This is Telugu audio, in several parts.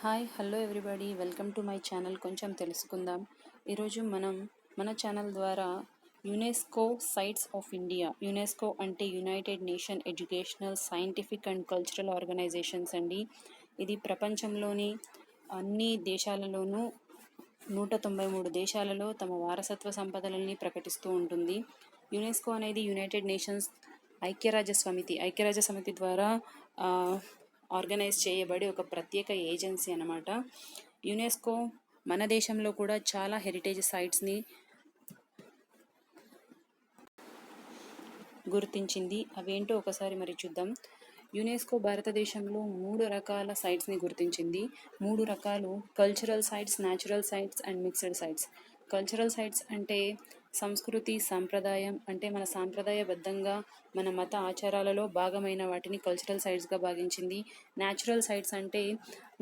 Hi hello everybody, welcome to my channel కొంచెం తెలుసుకుందాం. ఈరోజు మనం మన ఛానల్ ద్వారా UNESCO sites of India. UNESCO అంటే united nation educational, scientific and cultural organizations అండి. ఇది ప్రపంచంలోని అన్ని దేశాలలోనూ 193 దేశాలలో తమ వారసత్వ సంపదలని ప్రకటిస్తూ ఉంటుంది. యునెస్కో అనేది యునైటెడ్ నేషన్స్ ఐక్యరాజ్య సమితి ద్వారా ఆర్గనైజ్ చేయబడి ఒక ప్రత్యేక ఏజెన్సీ అన్నమాట. యునెస్కో మన దేశంలో కూడా చాలా హెరిటేజ్ సైట్స్ని గుర్తించింది. అవేంటో ఒకసారి మరి చూద్దాం. యునెస్కో భారతదేశంలో 3 రకాల సైట్స్ని గుర్తించింది. 3 రకాలు: cultural sites, natural sites and mixed sites. Cultural sites అంటే సంస్కృతి, సాంప్రదాయం, అంటే మన సాంప్రదాయబద్ధంగా మన మత ఆచారాలలో భాగమైన వాటిని కల్చరల్ సైట్స్గా భావించింది. న్యాచురల్ సైట్స్ అంటే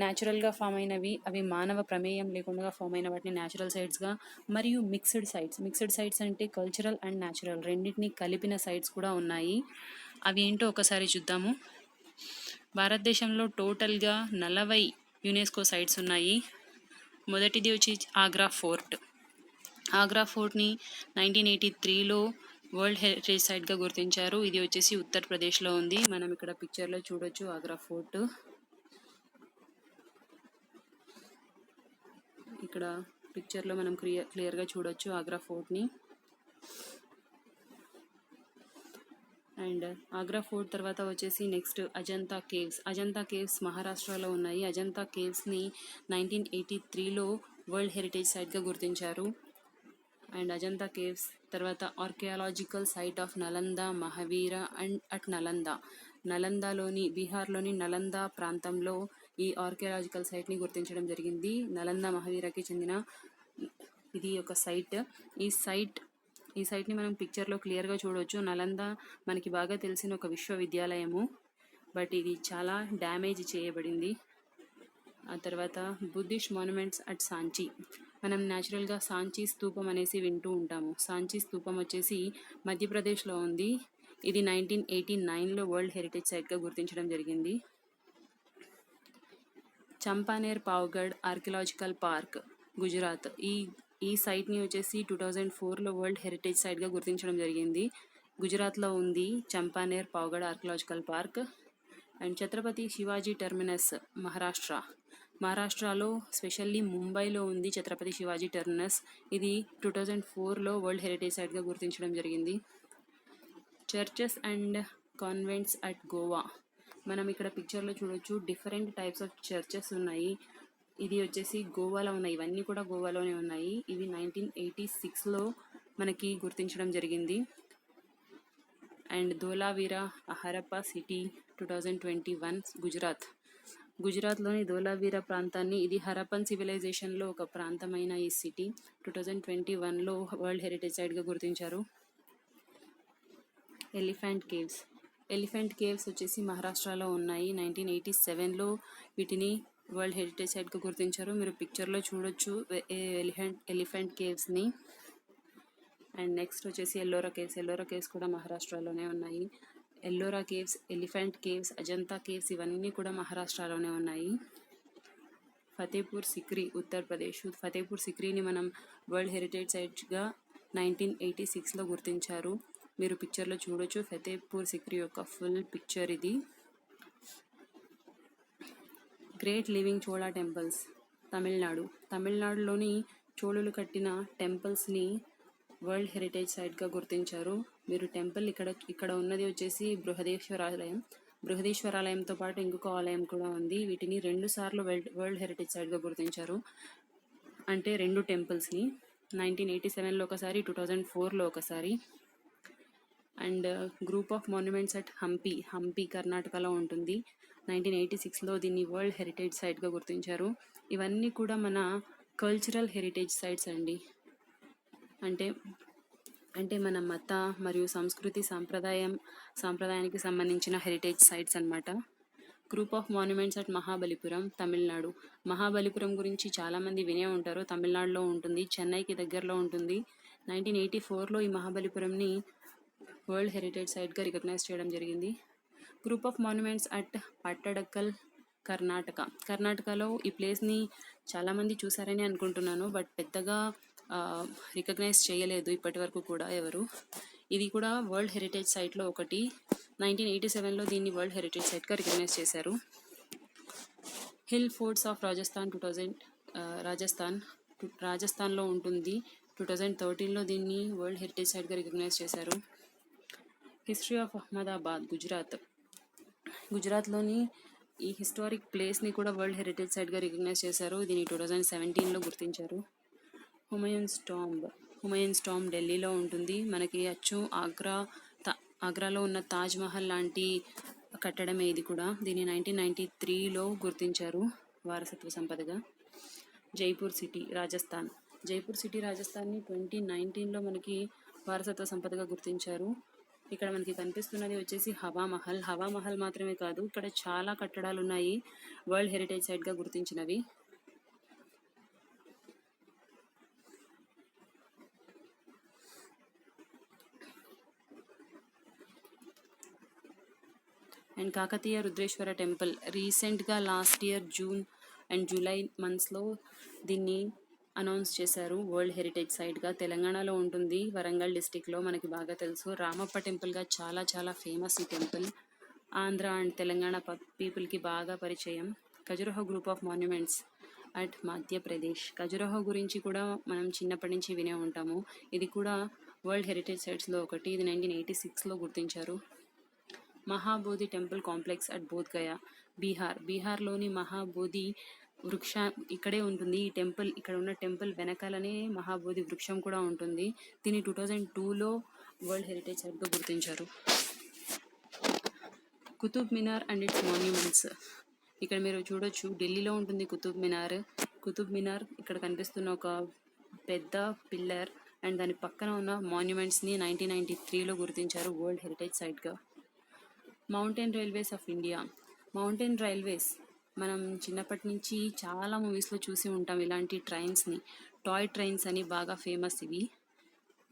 న్యాచురల్గా ఫామ్ అయినవి, అవి మానవ ప్రమేయం లేకుండా ఫామ్ అయిన వాటిని న్యాచురల్ సైట్స్గా. మరియు మిక్స్డ్ సైట్స్ అంటే కల్చరల్ అండ్ న్యాచురల్ రెండింటిని కలిపిన సైట్స్ కూడా ఉన్నాయి. అవి ఏంటో ఒకసారి చూద్దాము. భారతదేశంలో టోటల్గా 40 యునెస్కో సైట్స్ ఉన్నాయి. మొదటిది వచ్చి ఆగ్రా ఫోర్ట్ని 1983లో వరల్డ్ హెరిటేజ్ సైట్గా గుర్తించారు. ఇది వచ్చేసి ఉత్తరప్రదేశ్లో ఉంది. మనం ఇక్కడ పిక్చర్లో చూడొచ్చు ఆగ్రా ఫోర్ట్. ఇక్కడ పిక్చర్లో మనం క్లియర్గా చూడొచ్చు ఆగ్రా ఫోర్ట్ని. అండ్ ఆగ్రా ఫోర్ట్ తర్వాత వచ్చేసి నెక్స్ట్ అజంతా కేవ్స్ మహారాష్ట్రలో ఉన్నాయి. అజంతా కేవ్స్ని 1983లో వరల్డ్ హెరిటేజ్ సైట్గా గుర్తించారు. అండ్ అజంతా కేవ్స్ తర్వాత archaeological site of Nalanda Mahavira and at నలందాలోని బీహార్లోని నలంద ప్రాంతంలో ఈ ఆర్కియాలజికల్ సైట్ని గుర్తించడం జరిగింది. నలంద మహావీరకి చెందిన ఇది ఒక సైట్. ఈ సైట్ని మనం పిక్చర్లో క్లియర్గా చూడవచ్చు. నలంద మనకి బాగా తెలిసిన ఒక విశ్వవిద్యాలయము, బట్ ఇది చాలా డ్యామేజ్ చేయబడింది. ఆ తర్వాత బుద్ధిస్ట్ మాన్యుమెంట్స్ అట్ సాంచి. మనం న్యాచురల్గా సాంచి స్తూపం అనేసి వింటూ ఉంటాము. సాంచి స్తూపం వచ్చేసి మధ్యప్రదేశ్లో ఉంది. ఇది 1989లో వరల్డ్ హెరిటేజ్ సైట్గా గుర్తించడం జరిగింది. Champaner Pavagadh archaeological park, Gujarat. ఈ సైట్ని వచ్చేసి 2004లో వరల్డ్ హెరిటేజ్ సైట్గా గుర్తించడం జరిగింది. గుజరాత్లో ఉంది Champaner Pavagadh archaeological park. And Chhatrapati Shivaji terminus మహారాష్ట్రలో స్పెషల్లీ ముంబైలో ఉంది ఛత్రపతి శివాజీ టెర్మినస్. ఇది 2004లో వరల్డ్ హెరిటేజ్ సైట్గా గుర్తించడం జరిగింది. Churches and convents at Goa. మనం ఇక్కడ పిక్చర్లో చూడొచ్చు డిఫరెంట్ టైప్స్ ఆఫ్ చర్చెస్ ఉన్నాయి. ఇది వచ్చేసి గోవాలో ఉన్నాయి. ఇవన్నీ కూడా గోవాలోనే ఉన్నాయి. ఇవి 1986లో మనకి గుర్తించడం జరిగింది. అండ్ ధోలావీరా హరప్పా సిటీ 2021 గుజరాత్లోని ధోలావీరా ప్రాంతాన్ని, ఇది హరప్పన్ సివిలైజేషన్లో ఒక ప్రాంతమైన ఈ సిటీ 2021లో వరల్డ్ హెరిటేజ్ సైట్గా గుర్తించారు. ఎలిఫెంట్ కేవ్స్ వచ్చేసి మహారాష్ట్రలో ఉన్నాయి. 1987లో వీటిని వరల్డ్ హెరిటేజ్ సైట్గా గుర్తించారు. మీరు పిక్చర్లో చూడొచ్చు ఎలిఫెంట్ కేవ్స్ని. అండ్ నెక్స్ట్ వచ్చేసి ఎల్లోరా కేవ్స్ కూడా మహారాష్ట్రలోనే ఉన్నాయి. Ellora caves, elephant caves, Ajanta caves ఇవన్నీ కూడా మహారాష్ట్రలోనే ఉన్నాయి. ఫతేపూర్ సిక్రీ, ఉత్తరప్రదేశ్. ఫతేపూర్ సిక్రీని మనం వరల్డ్ హెరిటేజ్ సైట్గా 1986లో గుర్తించారు. మీరు పిక్చర్లో చూడొచ్చు ఫతేపూర్ సిక్రీ యొక్క ఫుల్ పిక్చర్ ఇది. గ్రేట్ లివింగ్ చోళా టెంపుల్స్, తమిళనాడులోని చోళులు కట్టిన టెంపుల్స్ని వరల్డ్ హెరిటేజ్ సైట్గా గుర్తించారు. మీరు టెంపుల్ ఇక్కడ ఉన్నది వచ్చేసి బృహదీశ్వరాలయంతో పాటు ఇంకొక ఆలయం కూడా ఉంది. వీటిని 2 సార్లు వరల్డ్ హెరిటేజ్ సైట్గా గుర్తించారు. అంటే 2 టెంపుల్స్ని 1987లో ఒకసారి, 2004లో ఒకసారి. And group of monuments at Hampi కర్ణాటకలో ఉంటుంది. 1986లో దీన్ని వరల్డ్ హెరిటేజ్ సైట్గా గుర్తించారు. ఇవన్నీ కూడా మన కల్చరల్ హెరిటేజ్ సైట్స్ అండి. అంటే మన మత మరియు సంస్కృతి సాంప్రదాయానికి సంబంధించిన హెరిటేజ్ సైట్స్ అన్నమాట. Group of monuments at Mahabalipuram, Tamil Nadu. Mahabalipuram గురించి చాలామంది వినే ఉంటారు. తమిళనాడులో ఉంటుంది, చెన్నైకి దగ్గరలో ఉంటుంది. 1984లో ఈ మహాబలిపురంని వరల్డ్ హెరిటేజ్ సైట్గా రికగ్నైజ్ చేయడం జరిగింది. గ్రూప్ ఆఫ్ మాన్యుమెంట్స్ అట్ పట్టడక్కల్, కర్ణాటకలో ఈ ప్లేస్ని చాలామంది చూసారని అనుకుంటున్నాను, బట్ పెద్దగా రికగ్నైజ్ చేయలేదు ఇప్పటి వరకు కూడా ఎవరు. ఇది కూడా వరల్డ్ హెరిటేజ్ సైట్లో ఒకటి. 1987లో దీన్ని వరల్డ్ హెరిటేజ్ సైట్గా రికగ్నైజ్ చేశారు. హిల్ ఫోర్ట్స్ ఆఫ్ రాజస్థాన్ 2000 రాజస్థాన్లో ఉంటుంది. 2013లో దీన్ని వరల్డ్ హెరిటేజ్ సైట్గా రికగ్నైజ్ చేశారు. హిస్టరీ ఆఫ్ అహ్మదాబాద్, గుజరాత్లోని ఈ హిస్టారిక్ ప్లేస్ని కూడా వరల్డ్ హెరిటేజ్ సైట్గా రికగ్నైజ్ చేశారు. దీన్ని 2017లో గుర్తించారు. హుమయూన్స్ టాంబ్ ఢిల్లీలో ఉంటుంది. మనకి అచ్చు ఆగ్రాలో ఉన్న తాజ్ మహల్ లాంటి కట్టడమే ఇది కూడా. దీన్ని 1993లో గుర్తించారు వారసత్వ సంపదగా. జైపూర్ సిటీ రాజస్థాన్ని 2019లో మనకి వారసత్వ సంపదగా గుర్తించారు. ఇక్కడ మనకి కనిపిస్తున్నది వచ్చేసి హవామహల్ మాత్రమే కాదు, ఇక్కడ చాలా కట్టడాలు ఉన్నాయి వరల్డ్ హెరిటేజ్ సైట్గా గుర్తించినవి. అండ్ కాకతీయ రుద్రేశ్వర టెంపుల్ రీసెంట్గా last year June and July మంత్స్లో దీన్ని అనౌన్స్ చేశారు వరల్డ్ హెరిటేజ్ సైట్గా. తెలంగాణలో ఉంటుంది, వరంగల్ డిస్టిక్లో. మనకి బాగా తెలుసు, రామప్ప టెంపుల్గా చాలా చాలా ఫేమస్ ఈ టెంపుల్. ఆంధ్ర అండ్ తెలంగాణ పీపుల్కి బాగా పరిచయం. Khajuraho group of monuments at Madhya Pradesh. Khajuraho గురించి కూడా మనం చిన్నప్పటి నుంచి వినే ఉంటాము. ఇది కూడా వరల్డ్ హెరిటేజ్ సైట్స్లో ఒకటి. ఇది 1986లో గుర్తించారు. Mahabodhi temple complex at Bodh Gaya, బీహార్లోని మహాబోధి వృక్షం ఇక్కడే ఉంటుంది. ఈ టెంపుల్, ఇక్కడ ఉన్న టెంపుల్ వెనకాలనే మహాబోధి వృక్షం కూడా ఉంటుంది. దీన్ని 2002లో వరల్డ్ హెరిటేజ్ సైట్గా గుర్తించారు. కుతుబ్ మినార్ అండ్ ఇట్స్ మాన్యుమెంట్స్. ఇక్కడ మీరు చూడొచ్చు, ఢిల్లీలో ఉంటుంది కుతుబ్ మినార్. ఇక్కడ కనిపిస్తున్న ఒక పెద్ద పిల్లర్ అండ్ దాని పక్కన ఉన్న మాన్యుమెంట్స్ని 1993లో గుర్తించారు వరల్డ్ హెరిటేజ్ సైట్గా. Mountain railways of India. Mountain railways మనం చిన్నప్పటి నుంచి చాలా మూవీస్లో చూసి ఉంటాం ఇలాంటి ట్రైన్స్ని. టాయ్ ట్రైన్స్ అని బాగా ఫేమస్ ఇవి.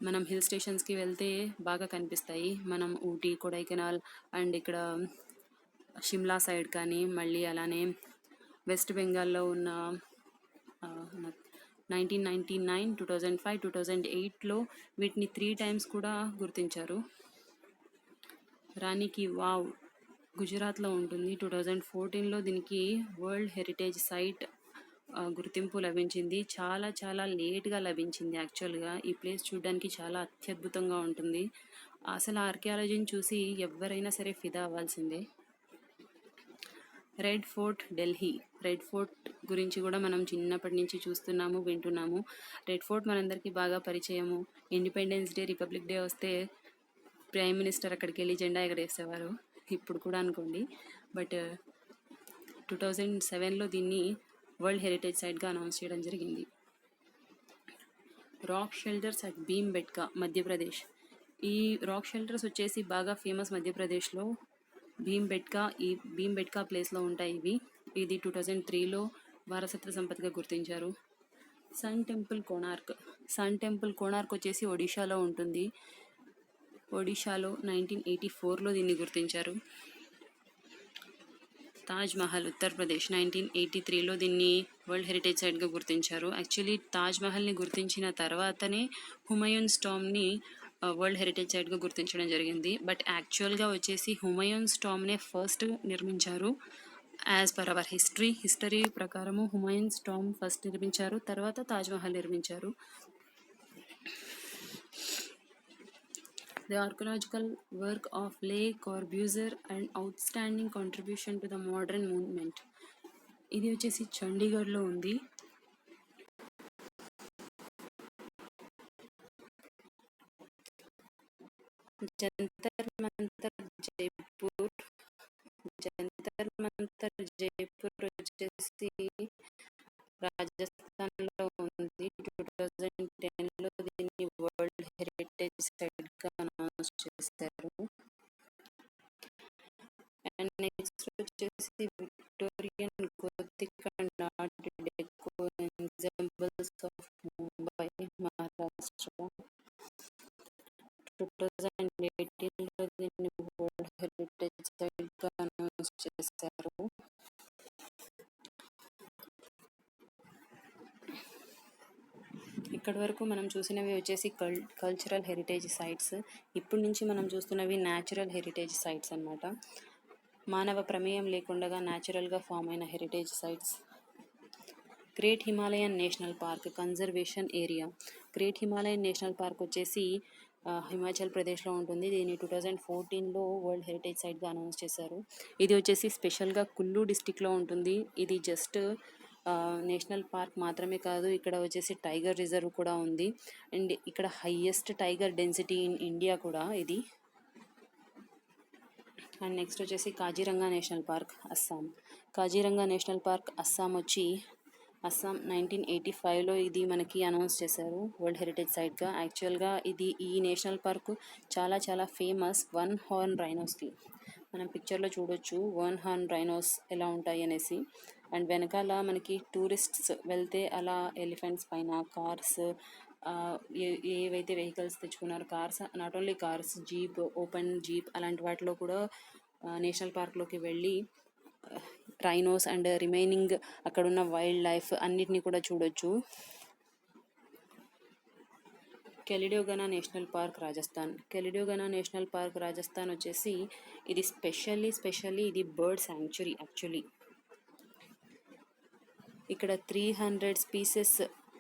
మనం హిల్ స్టేషన్స్కి వెళ్తే బాగా కనిపిస్తాయి. మనం ఊటీ, కొడైకెనాల్ అండ్ ఇక్కడ షిమ్లా సైడ్ కానీ, మళ్ళీ అలానే వెస్ట్ బెంగాల్లో ఉన్న 1999, 2005, 2008లో వీటిని 3 times కూడా గుర్తించారు. రాణి కి వావ్ గుజరాత్లో ఉంటుంది. 2014లో దీనికి వరల్డ్ హెరిటేజ్ సైట్ గుర్తింపు లభించింది. చాలా చాలా లేట్గా లభించింది యాక్చువల్గా. ఈ ప్లేస్ చూడడానికి చాలా అత్యద్భుతంగా ఉంటుంది. అసలు ఆర్కియాలజీని చూసి ఎవరైనా సరే ఫిదా అవ్వాల్సిందే. Red fort Delhi. Red fort గురించి కూడా మనం చిన్నప్పటి నుంచి చూస్తున్నాము, వింటున్నాము. రెడ్ ఫోర్ట్ మనందరికీ బాగా పరిచయము. ఇండిపెండెన్స్ డే, రిపబ్లిక్ డే వస్తే ప్రైమ్ మినిస్టర్ అక్కడికి వెళ్ళి జెండా ఎగరేసేవారు, ఇప్పుడు కూడా అనుకోండి. బట్ 2007లో దీన్ని వరల్డ్ హెరిటేజ్ సైట్గా అనౌన్స్ చేయడం జరిగింది. Rock shelters at Bhimbetka, Madhya Pradesh. ఈ రాక్ షెల్టర్స్ వచ్చేసి బాగా ఫేమస్ మధ్యప్రదేశ్లో. ఈ భీంబెట్కా ప్లేస్లో ఉంటాయి ఇవి. ఇది 2003లో వారసత్వ సంపదగా గుర్తించారు. సన్ టెంపుల్ కోణార్క్ వచ్చేసి ఒడిషాలో ఉంటుంది. ఒడిషాలో 1984లో దీన్ని గుర్తించారు. తాజ్ మహల్ ఉత్తరప్రదేశ్ 1983లో దీన్ని వరల్డ్ హెరిటేజ్ సైట్గా గుర్తించారు. యాక్చువల్లీ తాజ్ మహల్ని గుర్తించిన తర్వాతనే హుమయూన్స్ టాంబ్ని వరల్డ్ హెరిటేజ్ సైట్గా గుర్తించడం జరిగింది. బట్ యాక్చువల్గా వచ్చేసి హుమయూన్స్ టాంబ్నే ఫస్ట్ నిర్మించారు. యాజ్ పర్ అవర్ హిస్టరీ ప్రకారము హుమయూన్స్ టాంబ్ ఫస్ట్ నిర్మించారు, తర్వాత తాజ్ మహల్ నిర్మించారు. The archaeological work of Le Corbusier and outstanding contribution to the modern movement. ఇది వచ్చేసి చండీగఢ్లో ఉంది. జంతర్ మంతర్ జైపూర్ వచ్చేసి రాజస్థాన్లో ఉంది. 2010లో దీన్ని వరల్డ్ హెరిటేజ్ సైట్గా అనౌన్స్ చేశారు. అండ్ నెక్స్ట్ వచ్చేసి Victorian gothic and art deco examples of Mumbai, Maharashtra. 2018లో దీన్ని వరల్డ్ హెరిటేజ్ సైట్గా అనౌన్స్ చేశారు. ఇక్కడి వరకు మనం చూసినవి వచ్చేసి కల్చరల్ హెరిటేజ్ సైట్స్. ఇప్పటి నుంచి మనం చూస్తున్నవి న్యాచురల్ హెరిటేజ్ సైట్స్ అన్నమాట. మానవ ప్రమేయం లేకుండా న్యాచురల్గా ఫామ్ అయిన heritage sites. Great Himalayan national park conservation area. Great Himalayan national park వచ్చేసి హిమాచల్ ప్రదేశ్లో ఉంటుంది. దీన్ని 2014లో వరల్డ్ హెరిటేజ్ సైట్గా అనౌన్స్ చేశారు. ఇది వచ్చేసి స్పెషల్గా కుల్లు డిస్టిక్లో ఉంటుంది. ఇది జస్ట్ నేషనల్ పార్క్ మాత్రమే కాదు, ఇక్కడ వచ్చేసి టైగర్ రిజర్వ్ కూడా ఉంది. అండ్ ఇక్కడ highest tiger density in India కూడా ఇది. అండ్ నెక్స్ట్ వచ్చేసి Kaziranga national park Assam. Kaziranga national park Assam వచ్చి అస్సాం 1985లో ఇది మనకి అనౌన్స్ చేశారు వరల్డ్ హెరిటేజ్ సైట్గా. యాక్చువల్గా ఈ నేషనల్ పార్క్ చాలా చాలా ఫేమస్ వన్ హార్న్ రైనోస్కి. మనం పిక్చర్లో చూడొచ్చు వన్ హార్న్ రైనోస్ ఎలా ఉంటాయి అనేసి. అండ్ వెనకాల మనకి టూరిస్ట్స్ వెళ్తే అలా ఎలిఫెంట్స్ పైన కార్స్, ఏవైతే వెహికల్స్ తెచ్చుకున్నారో cars, not only cars, jeep, open jeep అలాంటి వాటిలో కూడా నేషనల్ పార్క్లోకి వెళ్ళి రైనోస్ అండ్ రిమైనింగ్ అక్కడున్న వైల్డ్ లైఫ్ అన్నిటినీ కూడా చూడొచ్చు. Keoladeo Ghana national park Rajasthan. Keoladeo Ghana national park Rajasthan వచ్చేసి ఇది స్పెషల్లీ ఇది బర్డ్ శాంక్చురీ యాక్చువల్లీ. ఇక్కడ 300 స్పీసెస్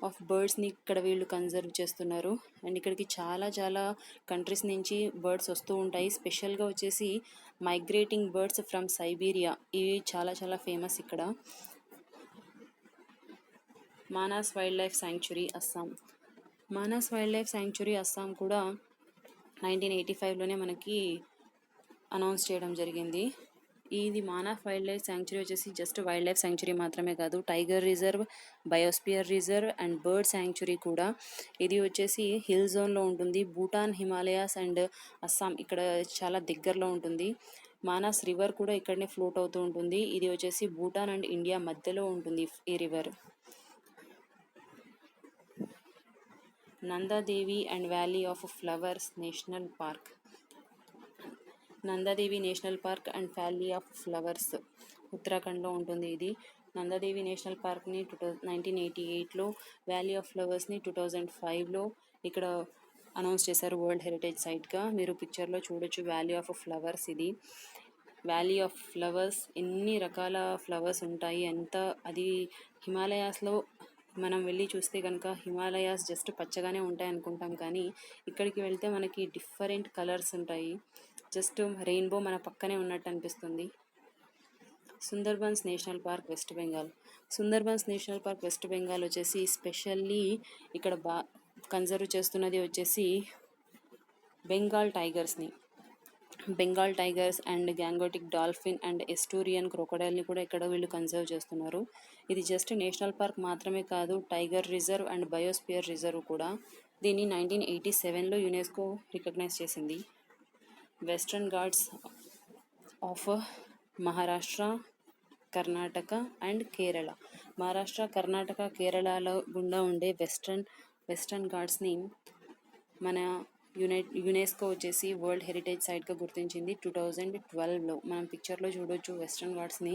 ఆఫ్ బర్డ్స్ని ఇక్కడ వీళ్ళు కన్జర్వ్ చేస్తున్నారు. అండ్ ఇక్కడికి చాలా చాలా కంట్రీస్ నుంచి బర్డ్స్ వస్తూ ఉంటాయి. స్పెషల్గా వచ్చేసి మైగ్రేటింగ్ బర్డ్స్ ఫ్రమ్ సైబీరియా, ఇవి చాలా చాలా ఫేమస్ ఇక్కడ. Manas wild life sanctuary Assam. Manas wild life sanctuary Assam కూడా 1985లోనే మనకి అనౌన్స్ చేయడం జరిగింది. ఇది మానస్ వైల్డ్ లైఫ్ శాంక్చురీ వచ్చేసి జస్ట్ వైల్డ్ లైఫ్ శాంక్చురీ మాత్రమే కాదు, tiger reserve, biosphere reserve and bird sanctuary కూడా. ఇది వచ్చేసి హిల్ జోన్లో ఉంటుంది. భూటాన్, హిమాలయాస్ అండ్ అస్సాం ఇక్కడ చాలా దగ్గరలో ఉంటుంది. మానస్ రివర్ కూడా ఇక్కడనే ఫ్లోట్ అవుతూ ఉంటుంది. ఇది వచ్చేసి భూటాన్ అండ్ ఇండియా మధ్యలో ఉంటుంది ఈ river. Nanda Devi and valley of flowers national park. Nanda Devi national park and valley of flowers ఉత్తరాఖండ్లో ఉంటుంది. ఇది నందాదేవి నేషనల్ పార్క్ని 1988లో, వ్యాలీ ఆఫ్ ఫ్లవర్స్ని 2005లో ఇక్కడ అనౌన్స్ చేశారు వరల్డ్ హెరిటేజ్ సైట్గా. మీరు పిక్చర్లో చూడొచ్చు వ్యాలీ ఆఫ్ ఫ్లవర్స్. ఇది వ్యాలీ ఆఫ్ ఫ్లవర్స్, ఎన్ని రకాల ఫ్లవర్స్ ఉంటాయి. అది హిమాలయాస్లో మనం వెళ్ళి చూస్తే కనుక హిమాలయాస్ జస్ట్ పచ్చగానే ఉంటాయి అనుకుంటాం, కానీ ఇక్కడికి వెళ్తే మనకి డిఫరెంట్ కలర్స్ ఉంటాయి. జస్ట్ రెయిన్బో మన పక్కనే ఉన్నట్టు అనిపిస్తుంది. Sundarbans national park west Bengal. Sundarbans national park west Bengal వచ్చేసి స్పెషల్లీ ఇక్కడ కన్జర్వ్ చేస్తున్నది వచ్చేసి బెంగాల్ టైగర్స్ని. Bengal tigers and gangetic dolphin and estuarine క్రొకడైల్ని కూడా ఇక్కడ వీళ్ళు కన్జర్వ్ చేస్తున్నారు. ఇది జస్ట్ నేషనల్ పార్క్ మాత్రమే కాదు, tiger reserve and biosphere reserve కూడా. దీన్ని 1987లో యునెస్కో రికగ్నైజ్ చేసింది. Western Ghats of Maharashtra, Karnataka and Kerala. Maharashtra, Karnataka, కేరళలో గుండా ఉండే వెస్ట్రన్ ఘాట్స్ని మన యునెస్కో వచ్చేసి వరల్డ్ హెరిటేజ్ సైట్గా గుర్తించింది 2012లో. మనం పిక్చర్లో చూడొచ్చు వెస్ట్రన్ ఘాట్స్ని.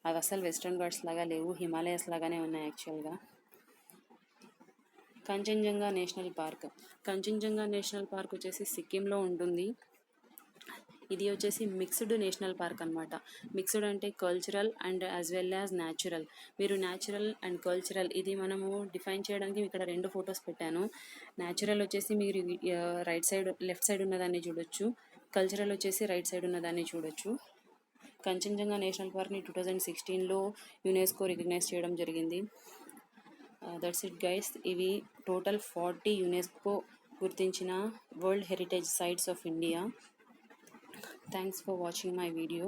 అవి అసలు వెస్ట్రన్ ఘాట్స్ లాగా లేవు, హిమాలయస్ లాగానే ఉన్నాయి యాక్చువల్గా. Kanchenjunga national park. Kanchenjunga national park వచ్చేసి సిక్కింలో ఉంటుంది. ఇది వచ్చేసి మిక్స్డ్ నేషనల్ పార్క్ అనమాట. మిక్స్డ్ అంటే cultural and as well as natural. మీరు న్యాచురల్ అండ్ కల్చరల్ ఇది మనము డిఫైన్ చేయడానికి ఇక్కడ 2 ఫొటోస్ పెట్టాను. న్యాచురల్ వచ్చేసి మీరు లెఫ్ట్ సైడ్ ఉన్నదాన్ని చూడొచ్చు, కల్చరల్ వచ్చేసి రైట్ సైడ్ ఉన్నదాన్ని చూడొచ్చు. కంచన్జంగా నేషనల్ పార్క్ని 2016లో యునెస్కో రికగ్నైజ్ చేయడం జరిగింది. That's it guys. ఇవి టోటల్ 40 యునెస్కో గుర్తించిన world heritage sites of India. Thanks for watching my video.